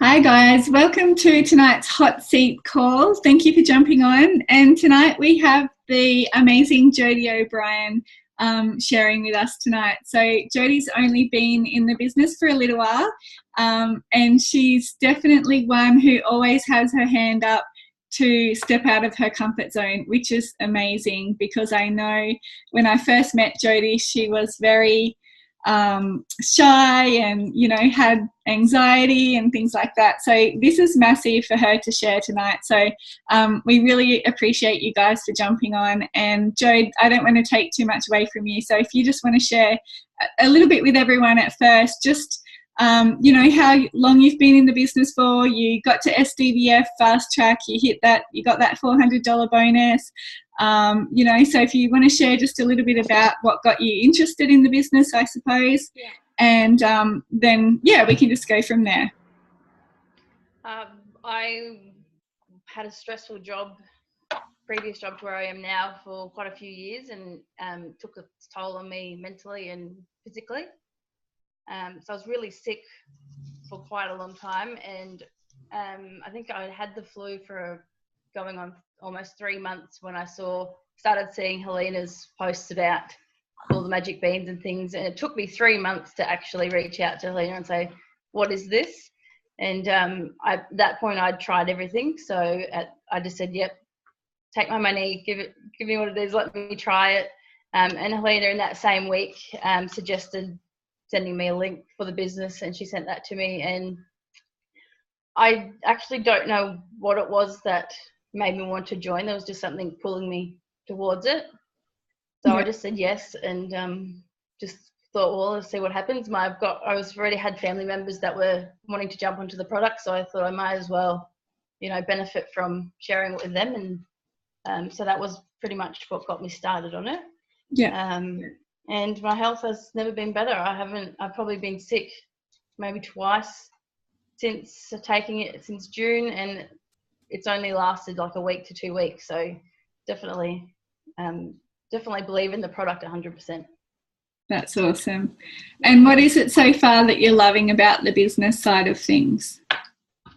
Hi guys, welcome to tonight's hot seat call. Thank you for jumping on. And tonight we have the amazing Jodie O'Brien sharing with us tonight. So Jodie's only been in the business for a little while, and she's definitely one who always has her hand up to step out of her comfort zone, which is amazing because I know when I first met Jodie, she was very shy and had anxiety and things like that. So this is massive for her to share tonight. So we really appreciate you guys for jumping on. And Jode, I don't want to take too much away from you, so if you just want to share a little bit with everyone at first, just how long you've been in the business for. You got to SDVF fast track, you got that $400 bonus. So if you want to share just a little bit about what got you interested in the business, I suppose, and then we can just go from there. I had a stressful previous job to where I am now for quite a few years, and took a toll on me mentally and physically. So I was really sick for quite a long time, and I think I had the flu for going on almost 3 months when I started seeing Helena's posts about all the magic beans and things, and it took me 3 months to actually reach out to Helena and say, what is this? And at that point I'd tried everything, so I just said, yep, take my money, give me what it is, let me try it. And Helena in that same week suggested sending me a link for the business, and she sent that to me, and I actually don't know what it was that made me want to join. There was just something pulling me towards it. So I just said yes, and just thought, well, let's see what happens. I already had family members that were wanting to jump onto the product, so I thought I might as well, benefit from sharing it with them. And so that was pretty much what got me started on it. Yeah. And my health has never been better. I've probably been sick maybe twice since taking it since June, and it's only lasted like a week to 2 weeks. So definitely believe in the product 100%. That's awesome. And what is it so far that you're loving about the business side of things?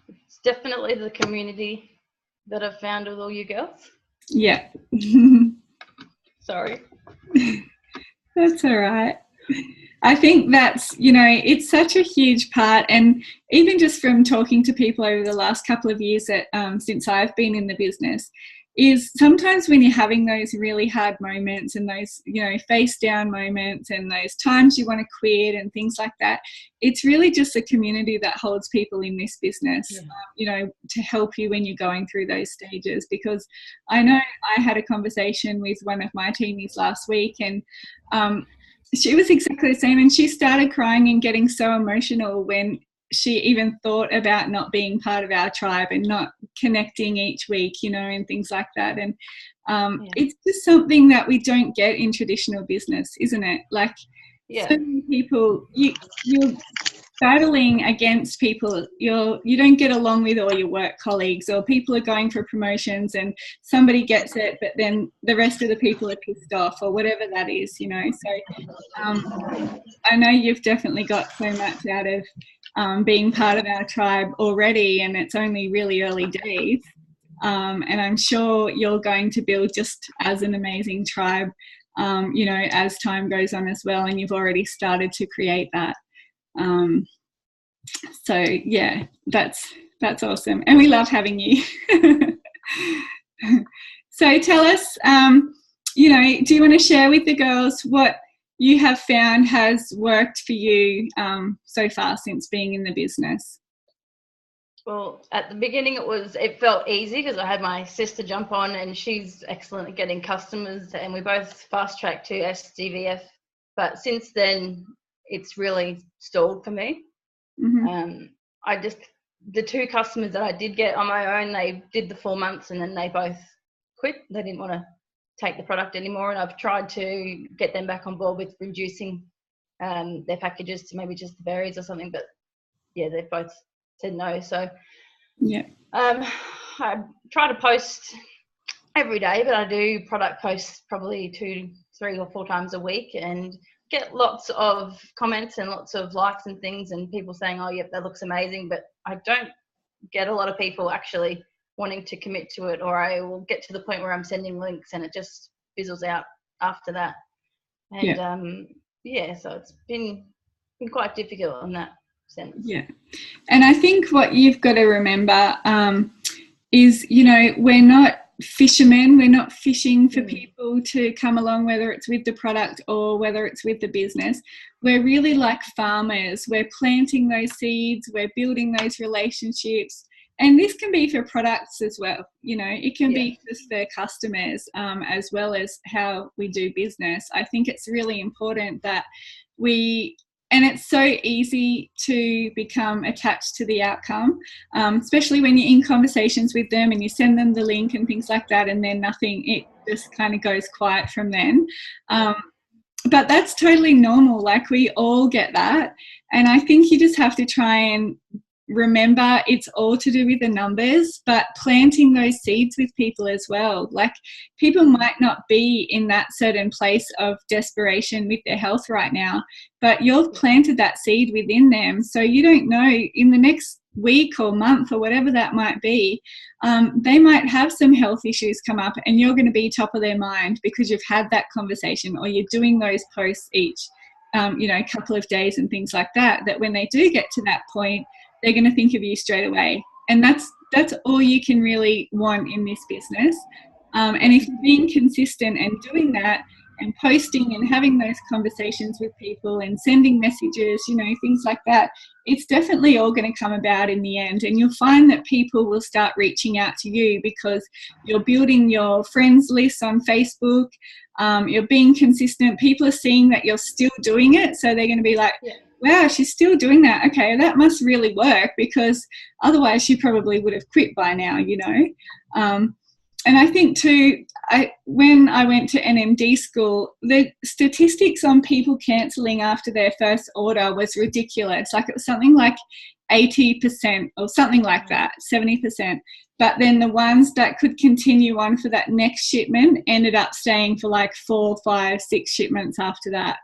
It's definitely the community that I've found with all you girls. Yeah. Sorry. That's all right. I think that's, it's such a huge part. And even just from talking to people over the last couple of years since I've been in the business, is sometimes when you're having those really hard moments and those, face down moments and those times you want to quit and things like that, it's really just a community that holds people in this business, to help you when you're going through those stages. Because I know I had a conversation with one of my teamies last week, and she was exactly the same, and she started crying and getting so emotional when she even thought about not being part of our tribe and not connecting each week, and things like that. And it's just something that we don't get in traditional business, isn't it? Like, so many people, you're battling against people you don't get along with, or your work colleagues, or people are going for promotions and somebody gets it, but then the rest of the people are pissed off, or whatever that is, So I know you've definitely got so much out of being part of our tribe already, and it's only really early days. And I'm sure you're going to build just as an amazing tribe, as time goes on as well, and you've already started to create that. So yeah, that's awesome, and we love having you. So tell us, do you want to share with the girls what you have found has worked for you so far since being in the business? Well, at the beginning it felt easy because I had my sister jump on, and she's excellent at getting customers, and we both fast tracked to SDVF. But since then, it's really stalled for me. Mm-hmm. The 2 customers that I did get on my own, they did the 4 months and then they both quit. They didn't want to take the product anymore, and I've tried to get them back on board with reducing their packages to maybe just the berries or something, but they've both said no. So I try to post every day, but I do product posts probably 2, 3 or 4 times a week, and get lots of comments and lots of likes and things, and people saying, oh, yep, that looks amazing. But I don't get a lot of people actually wanting to commit to it, or I will get to the point where I'm sending links and it just fizzles out after that. And so it's been quite difficult in that sense. Yeah. And I think what you've got to remember is, you know, we're not fishermen. We're not fishing for people to come along, whether it's with the product or whether it's with the business. We're really like farmers. We're planting those seeds. We're building those relationships. And this can be for products as well. You know, it can be just for customers as well as how we do business. I think it's really important that and it's so easy to become attached to the outcome, especially when you're in conversations with them and you send them the link and things like that, and then nothing, it just kind of goes quiet from then. But that's totally normal. Like, we all get that. And I think you just have to try and remember it's all to do with the numbers, but planting those seeds with people as well. Like, people might not be in that certain place of desperation with their health right now, but you've planted that seed within them. So you don't know, in the next week or month or whatever that might be, they might have some health issues come up, and you're going to be top of their mind because you've had that conversation, or you're doing those posts each couple of days and things like that, that when they do get to that point, they're going to think of you straight away. And that's all you can really want in this business. And if you're being consistent and doing that and posting and having those conversations with people and sending messages, you know, things like that, it's definitely all going to come about in the end. And you'll find that people will start reaching out to you because you're building your friends list on Facebook. You're being consistent. People are seeing that you're still doing it. So they're going to be like, wow, she's still doing that. Okay, that must really work, because otherwise she probably would have quit by now, you know. And I think too, when I went to NMD school, the statistics on people cancelling after their first order was ridiculous. Like, it was something like 80% or something like that, 70%. But then the ones that could continue on for that next shipment ended up staying for like 4, 5, 6 shipments after that.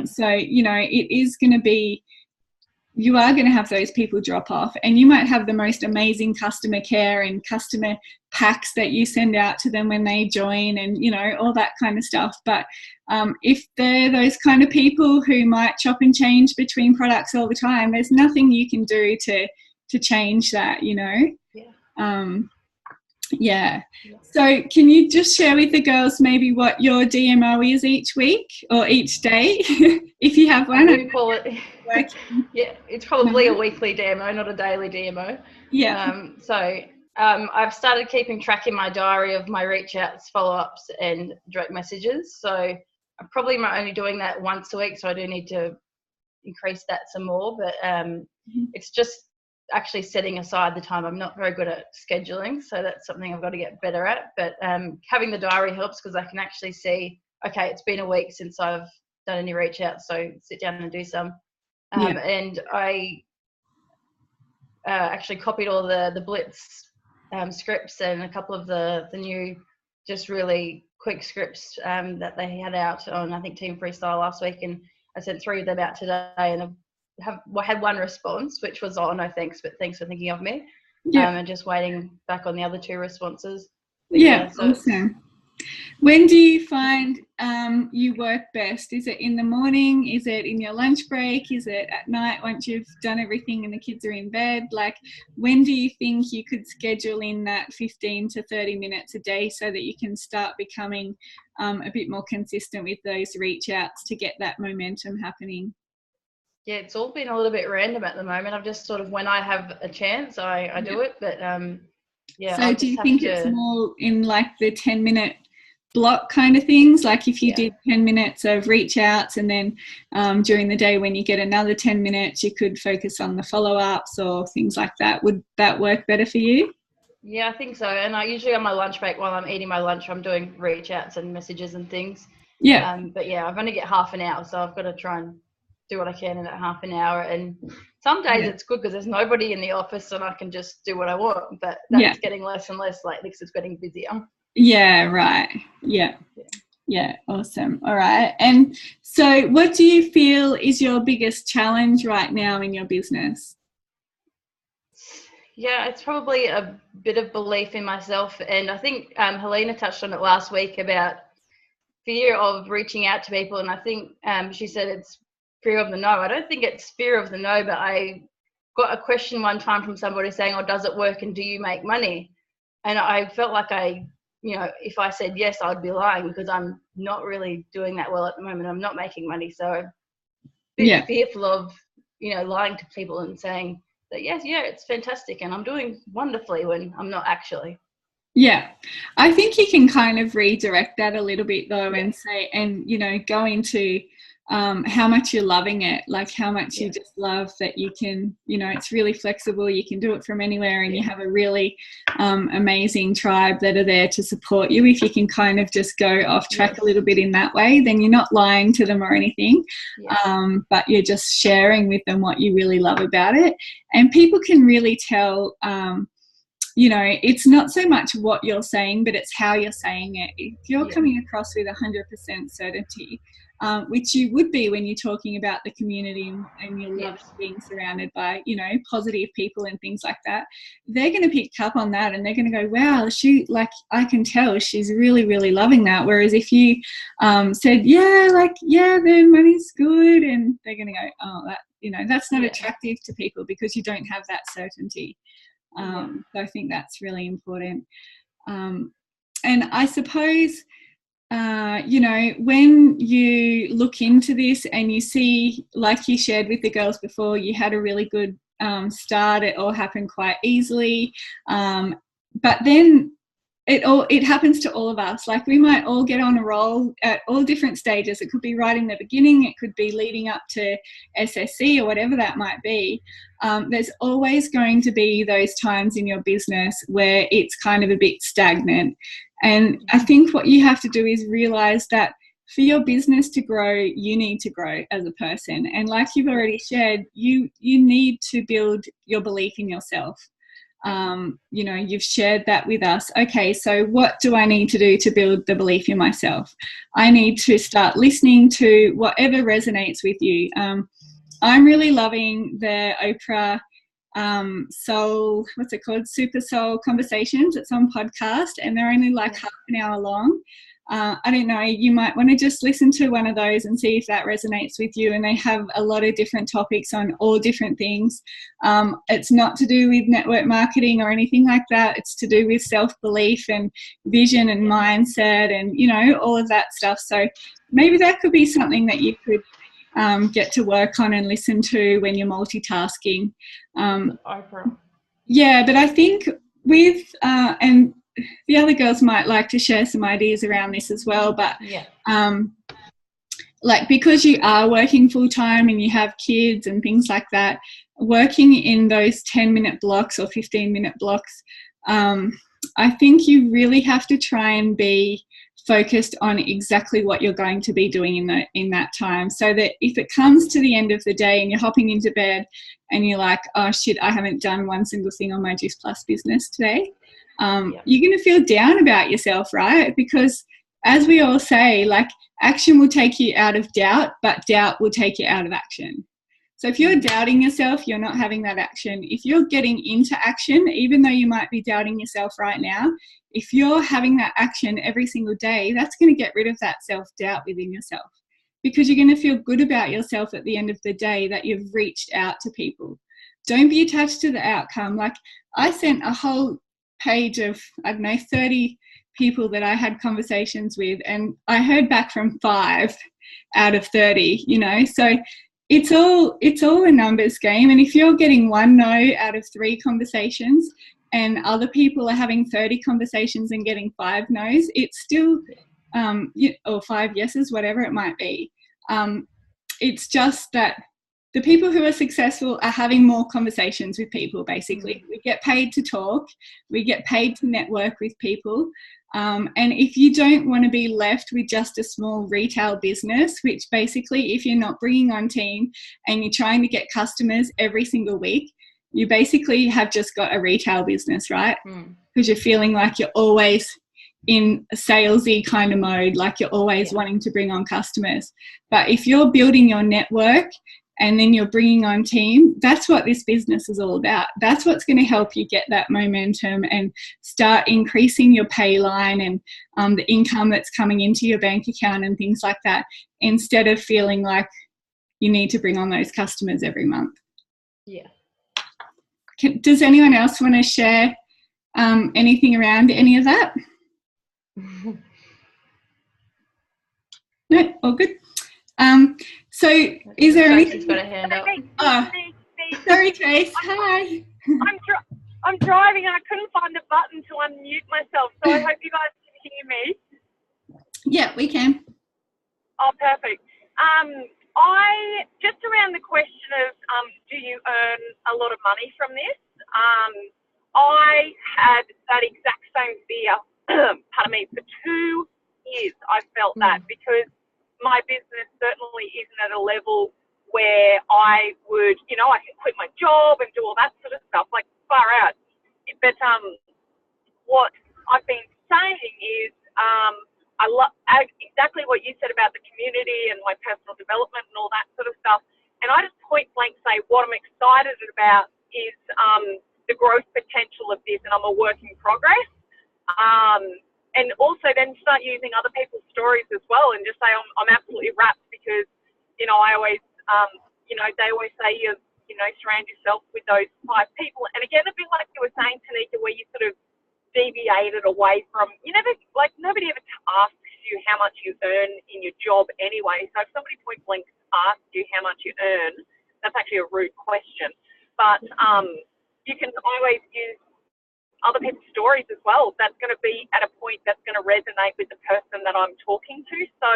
So, you know, it is going to be, you are going to have those people drop off, and you might have the most amazing customer care and customer packs that you send out to them when they join, and, you know, all that kind of stuff. But if they're those kind of people who might chop and change between products all the time, there's nothing you can do to change that, you know. So can you just share with the girls maybe what your DMO is each week or each day, if you have one? We call it, it's probably a weekly DMO, not a daily DMO. I've started keeping track in my diary of my reach outs, follow-ups and direct messages. So I'm probably only doing that once a week, so I do need to increase that some more. But it's just actually setting aside the time. I'm not very good at scheduling, so that's something I've got to get better at. But having the diary helps, because I can actually see, okay, it's been a week since I've done any reach outs, so sit down and do some. And I actually copied all the Blitz scripts and a couple of the new, just really quick scripts that they had out on, I think, Team Freestyle last week, and I sent 3 of them out today, and I had one response, which was, oh, no thanks, but thanks for thinking of me. And just waiting back on the other 2 responses. But awesome. When do you find you work best? Is it in the morning? Is it in your lunch break? Is it at night once you've done everything and the kids are in bed? Like, when do you think you could schedule in that 15 to 30 minutes a day so that you can start becoming a bit more consistent with those reach outs to get that momentum happening? Yeah, it's all been a little bit random at the moment. I've just sort of, when I have a chance, I do it. But So do you think it's more in like the 10-minute block kind of things? Like, if you did 10 minutes of reach outs, and then during the day when you get another 10 minutes, you could focus on the follow-ups or things like that. Would that work better for you? Yeah, I think so. And I usually, on my lunch break, while I'm eating my lunch, I'm doing reach outs and messages and things. But I've only got half an hour, so I've got to try and do what I can in that half an hour. And some days it's good because there's nobody in the office and I can just do what I want, but that's getting less and less lately because it's getting busier. Yeah, right. Yeah. Yeah, awesome. All right. And so what do you feel is your biggest challenge right now in your business? Yeah, it's probably a bit of belief in myself. And I think Helena touched on it last week about fear of reaching out to people. And I think she said it's fear of the no. I don't think it's fear of the no, but I got a question one time from somebody saying, oh, does it work and do you make money? And I felt like if I said yes, I'd be lying, because I'm not really doing that well at the moment. I'm not making money. So a bit fearful of, lying to people and saying that, yes, yeah, it's fantastic and I'm doing wonderfully when I'm not actually. Yeah, I think you can kind of redirect that a little bit though, and say, and go into how much you're loving it, like how much you just love that you can, it's really flexible, you can do it from anywhere, and you have a really amazing tribe that are there to support you. If you can kind of just go off track a little bit in that way, then you're not lying to them or anything, but you're just sharing with them what you really love about it. And people can really tell, it's not so much what you're saying, but it's how you're saying it. If you're coming across with 100% certainty, which you would be when you're talking about the community and you love being surrounded by, positive people and things like that, they're going to pick up on that and they're going to go, wow, I can tell she's really, really loving that. Whereas if you said, the money's good, and they're going to go, oh, that's not attractive to people because you don't have that certainty. So I think that's really important. And I suppose, when you look into this and you see, like you shared with the girls before, you had a really good start, it all happened quite easily. But then it happens to all of us. Like, we might all get on a roll at all different stages. It could be right in the beginning, it could be leading up to SSC or whatever that might be. There's always going to be those times in your business where it's kind of a bit stagnant. And I think what you have to do is realize that for your business to grow, you need to grow as a person. And like you've already shared, you need to build your belief in yourself. You've shared that with us. Okay, so what do I need to do to build the belief in myself? I need to start listening to whatever resonates with you. I'm really loving the Oprah Soul, what's it called? Super Soul Conversations. It's on podcast and they're only like half an hour long. I don't know, you might want to just listen to one of those and see if that resonates with you. And they have a lot of different topics on all different things. It's not to do with network marketing or anything like that. It's to do with self-belief and vision and mindset and, all of that stuff. So maybe that could be something that you could get to work on and listen to when you're multitasking. Yeah, but I think with, and the other girls might like to share some ideas around this as well, but because you are working full time and you have kids and things like that, working in those 10-minute blocks or 15-minute blocks, I think you really have to try and be focused on exactly what you're going to be doing in that time, so that if it comes to the end of the day and you're hopping into bed and you're like, oh shit, I haven't done one single thing on my Juice Plus business today, you're going to feel down about yourself, right? Because as we all say, like, action will take you out of doubt, but doubt will take you out of action. So if you're doubting yourself, you're not having that action. If you're getting into action, even though you might be doubting yourself right now, if you're having that action every single day, that's going to get rid of that self-doubt within yourself, because you're going to feel good about yourself at the end of the day that you've reached out to people. Don't be attached to the outcome. Like, I sent a whole page of, 30 people that I had conversations with, and I heard back from 5 out of 30, so it's all a numbers game. And if you're getting 1 no out of 3 conversations and other people are having 30 conversations and getting 5 no's, it's still or 5 yeses, whatever it might be. It's just that the people who are successful are having more conversations with people, basically. We get paid to talk. We get paid to network with people. And if you don't want to be left with just a small retail business, which basically, if you're not bringing on team and you're trying to get customers every single week, you basically have just got a retail business, right? Because you're feeling like you're always in a salesy kind of mode, like you're always wanting to bring on customers. But if you're building your network and then you're bringing on team, that's what this business is all about. That's what's going to help you get that momentum and start increasing your pay line and the income that's coming into your bank account and things like that, instead of feeling like you need to bring on those customers every month. Yeah. Does anyone else want to share anything around any of that? No, all good. So is there Tracy's got a hand up. Oh, sorry, Trace. Hi. I'm driving and I couldn't find the button to unmute myself, so I hope you guys can hear me. Yeah, we can. Oh, perfect. I just around the question of do you earn a lot of money from this? I had that exact same fear, pardon me, for 2 years. I felt that because my business certainly isn't at a level where I would, I can quit my job and do all that sort of stuff, like far out. But what I've been saying is I love exactly what you said about the community and my personal development and all that sort of stuff. And I just point blank say what I'm excited about is the growth potential of this, and I'm a work in progress. And also then start using other people's stories as well and just say I'm absolutely wrapped because, I always, they always say surround yourself with those 5 people. And again, a bit like you were saying, Tanika, where you sort of deviated away from, nobody ever asks you how much you earn in your job anyway. So if somebody point blank asks you how much you earn, that's actually a rude question. But you can always use other people's stories as well. That's going to be at a point that's going to resonate with the person that I'm talking to. So,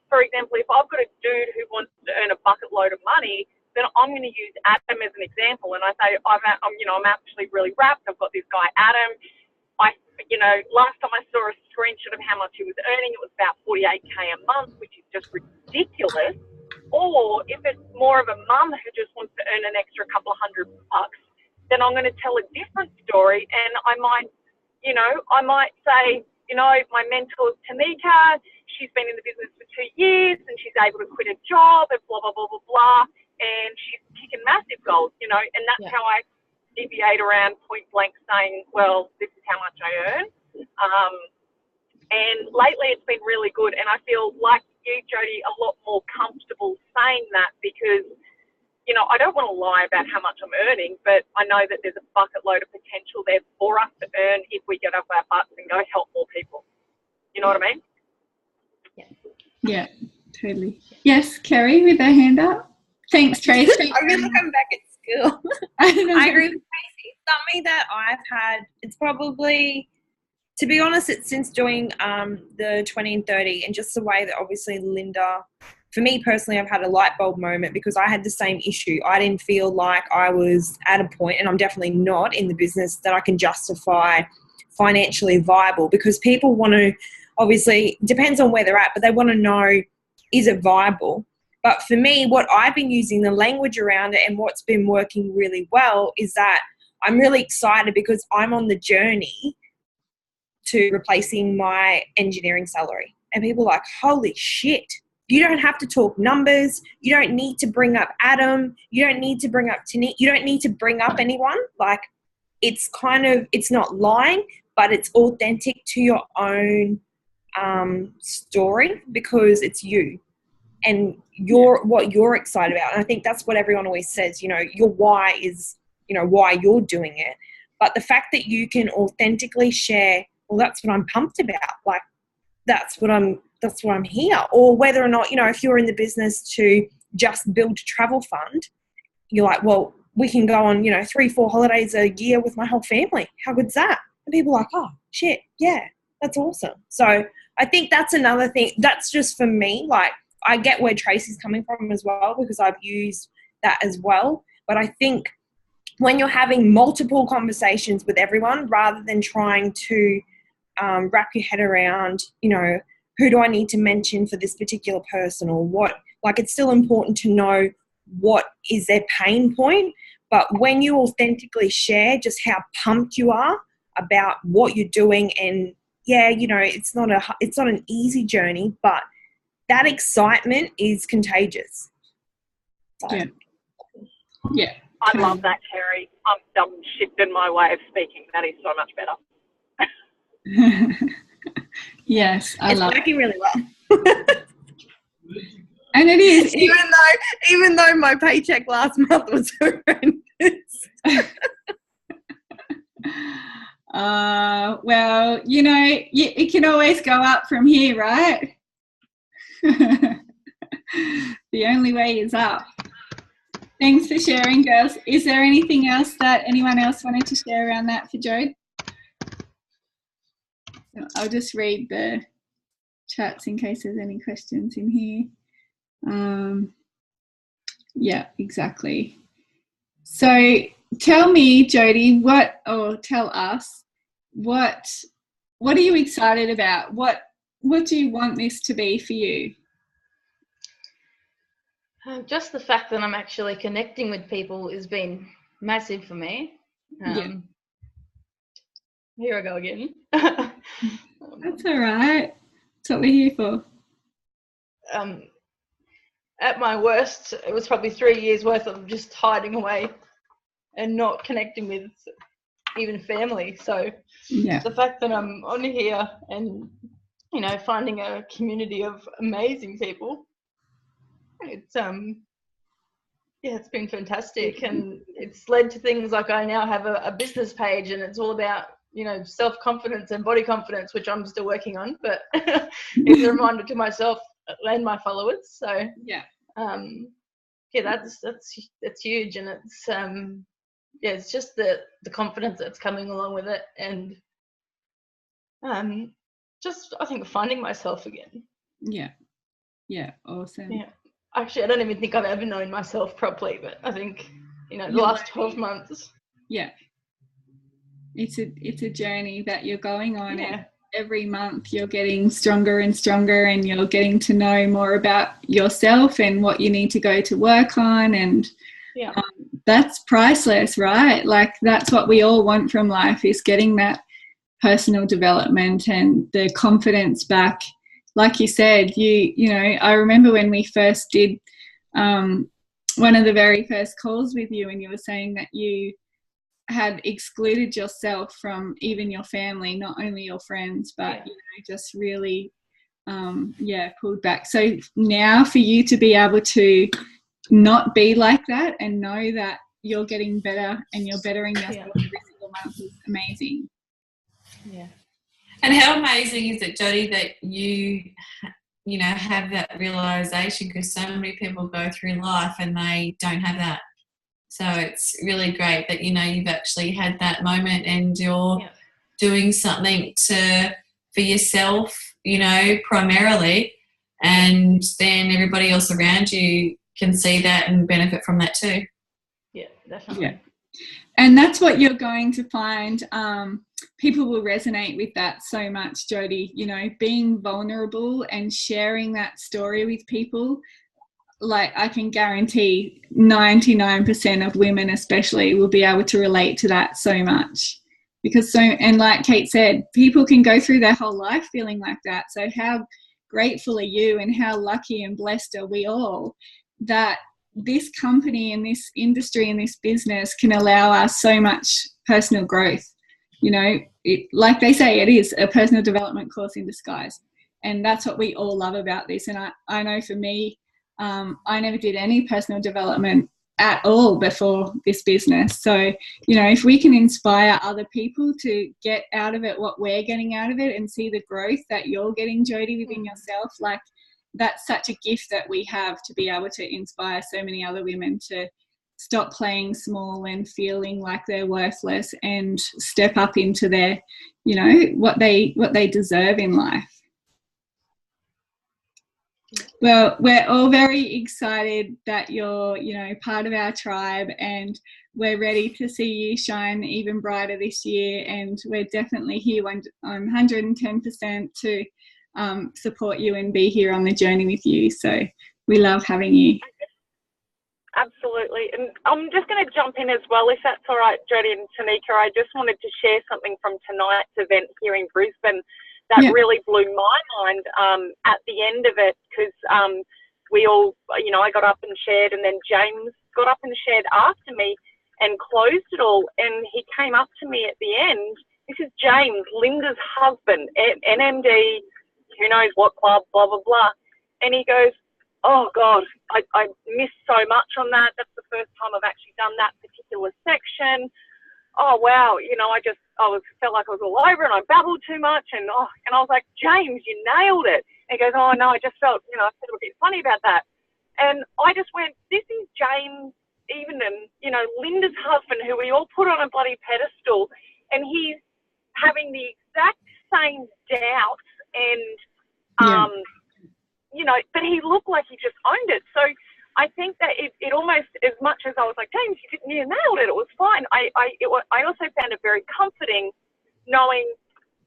for example, if I've got a dude who wants to earn a bucket load of money, then I'm going to use Adam as an example. And I say, I'm actually really wrapped. I've got this guy, Adam. Last time I saw a screenshot of how much he was earning, it was about 48K a month, which is just ridiculous. Or if it's more of a mum who just wants to earn an extra couple of $100, then I'm going to tell a different story. And I might say, my mentor's Tanika. She's been in the business for 2 years and she's able to quit a job and blah, blah, blah, blah, blah. And she's kicking massive goals, and that's how I deviate around point blank saying, well, this is how much I earn. And lately it's been really good. And I feel like you, Jodie, a lot more comfortable saying that because, I don't want to lie about how much I'm earning, but I know that there's a bucket load of potential there for us to earn if we get off our butts and go help more people. You know what I mean? Yeah, totally. Yes, Kerry with her hand up. Thanks, Trace. I feel like I'm back at school. I agree with Tracy. Something that I've had, it's probably, to be honest, it's since doing the 20 and 30 and just the way that obviously Linda, for me personally, I've had a light bulb moment because I had the same issue. I didn't feel like I was at a point, and I'm definitely not in the business, that I can justify financially viable because people want to, obviously, depends on where they're at, but they want to know, is it viable? But for me, what I've been using, the language around it and what's been working really well is that I'm really excited because I'm on the journey to replacing my engineering salary. And people are like, holy shit, you don't have to talk numbers. You don't need to bring up Adam. You don't need to bring up Tanika. You don't need to bring up anyone. Like, it's it's not lying, but it's authentic to your own story because it's you. And what you're excited about. And I think that's what everyone always says, your why is, why you're doing it. But the fact that you can authentically share, well, that's what I'm pumped about. Like, that's what I'm here. Or whether or not, if you're in the business to just build a travel fund, you're like, well, we can go on, 3-4 holidays a year with my whole family. How good's that? And people are like, oh, shit, yeah, that's awesome. So I think that's another thing. That's just for me, like, I get where Tracy's coming from as well because I've used that as well. But I think when you're having multiple conversations with everyone rather than trying to wrap your head around, who do I need to mention for this particular person or what, like it's still important to know what is their pain point. But when you authentically share just how pumped you are about what you're doing and yeah, you know, it's not an easy journey, but that excitement is contagious. So. Yeah. Yeah. I love that, Terry. I'm shifting my way of speaking. That is so much better. Yes, it's working really well. And it is. Even though my paycheck last month was horrendous. Well, you know, it can always go up from here, right? The only way is up. Thanks for sharing, girls. Is there anything else that anyone else wanted to share around that for Jode? I'll just read the chats in case there's any questions in here. Yeah, exactly. So tell me, Jodie, tell us, what are you excited about? What do you want this to be for you? Just the fact that I'm actually connecting with people has been massive for me. Yeah. Here I go again. That's all right. That's what we're here for. At my worst, it was probably 3 years worth of just hiding away and not connecting with even family. So yeah, the fact that I'm on here and, you know, finding a community of amazing people, it's it's been fantastic, and it's led to things like I now have a business page, and it's all about, you know, self-confidence and body confidence, which I'm still working on, but it's a reminder to myself and my followers. So yeah, that's huge, and it's it's just the confidence that's coming along with it, and just I think finding myself again. Yeah, awesome. Yeah, actually, I don't even think I've ever known myself properly, but I think, you know, the last 12 months. Yeah, it's a journey that you're going on. Yeah. And every month you're getting stronger and stronger, and you're getting to know more about yourself and what you need to go to work on, and that's priceless, right? Like, that's what we all want from life, is getting that personal development and the confidence back. Like you said, you know, I remember when we first did one of the very first calls with you, and you were saying that you had excluded yourself from even your family, not only your friends, but you know, just really pulled back. So now for you to be able to not be like that and know that you're getting better and you're bettering yourself every single month is amazing. Yeah. And how amazing is it, Jodie, that you know, have that realisation, because so many people go through life and they don't have that. So it's really great that, you know, you've actually had that moment and you're doing something for yourself, you know, primarily, and then everybody else around you can see that and benefit from that too. Yeah, definitely. Yeah. And that's what you're going to find. People will resonate with that so much, Jodie. You know, being vulnerable and sharing that story with people, like, I can guarantee 99% of women especially will be able to relate to that so much. Because and like Kate said, people can go through their whole life feeling like that. So how grateful are you, and how lucky and blessed are we all that this company and this industry and this business can allow us so much personal growth. You know, like they say, it is a personal development course in disguise. And that's what we all love about this. And I know for me, I never did any personal development at all before this business. So, you know, if we can inspire other people to get out of it what we're getting out of it and see the growth that you're getting, Jodie, within yourself, like, that's such a gift that we have, to be able to inspire so many other women to stop playing small and feeling like they're worthless and step up into their, you know, what they deserve in life. Well, we're all very excited that you're, you know, part of our tribe, and we're ready to see you shine even brighter this year. And we're definitely here 110% to support you and be here on the journey with you. So we love having you. Absolutely. And I'm just going to jump in as well, if that's all right, Jodie and Tanika. I just wanted to share something from tonight's event here in Brisbane. that Yeah. really blew my mind at the end of it, because we all, you know, I got up and shared, and then James got up and shared after me and closed it all. And he came up to me at the end. This is James, Linda's husband, NMD, who knows what club, blah, blah, blah. And he goes, oh, God, I missed so much on that. That's the first time I've actually done that particular section. Oh, wow, you know, felt like I was all over and I babbled too much. And I was like, James, you nailed it. And he goes, oh, no, I just felt, you know, I felt a bit funny about that. And I just went, this is James Evening, you know, Linda's husband, who we all put on a bloody pedestal. And he's having the exact same doubts and, you know, but he looked like he just owned it. So I think that it almost, as much as I was like, James, you nailed it, it was fine. I also found it very comforting knowing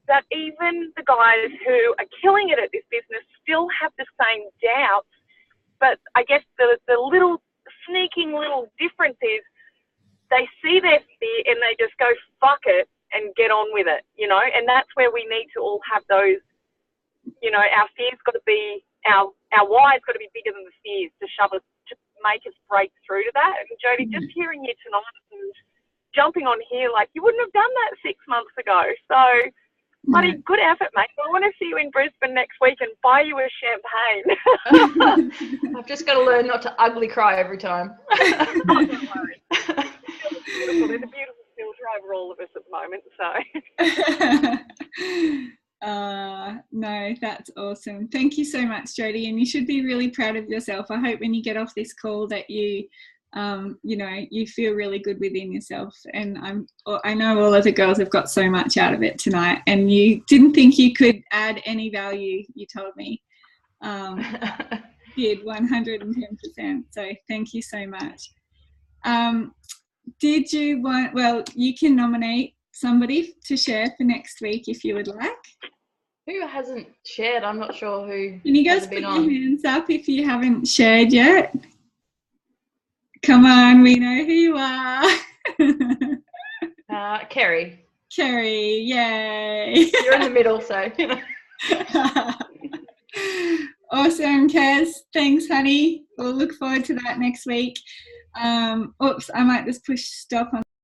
that even the guys who are killing it at this business still have the same doubts. But I guess the little sneaking little difference is they see their fear and they just go, fuck it, and get on with it, you know. And that's where we need to all have those, you know, our fear's got to be, our why's got to be bigger than the fears to shove us, to make us break through to that. And Jodie, just hearing you tonight and jumping on here, like, you wouldn't have done that 6 months ago. So, bloody good effort, mate. I want to see you in Brisbane next week and buy you a champagne. I've just got to learn not to ugly cry every time. Don't worry. There's a beautiful filter over all of us at the moment, so. No, that's awesome. Thank you so much, Jodie. And you should be really proud of yourself. I hope when you get off this call that you, you know, you feel really good within yourself. And I know all of the girls have got so much out of it tonight. And you didn't think you could add any value, you told me. Did 110%. So thank you so much. Did you want? Well, you can nominate somebody to share for next week if you would like. Who hasn't shared? I'm not sure who. Can you guys put your hands up if you haven't shared yet? Come on, we know who you are. Kerry. Kerry, yay. You're in the middle, so. Awesome, Kez. Thanks, honey. We'll look forward to that next week. Oops, I might just push stop on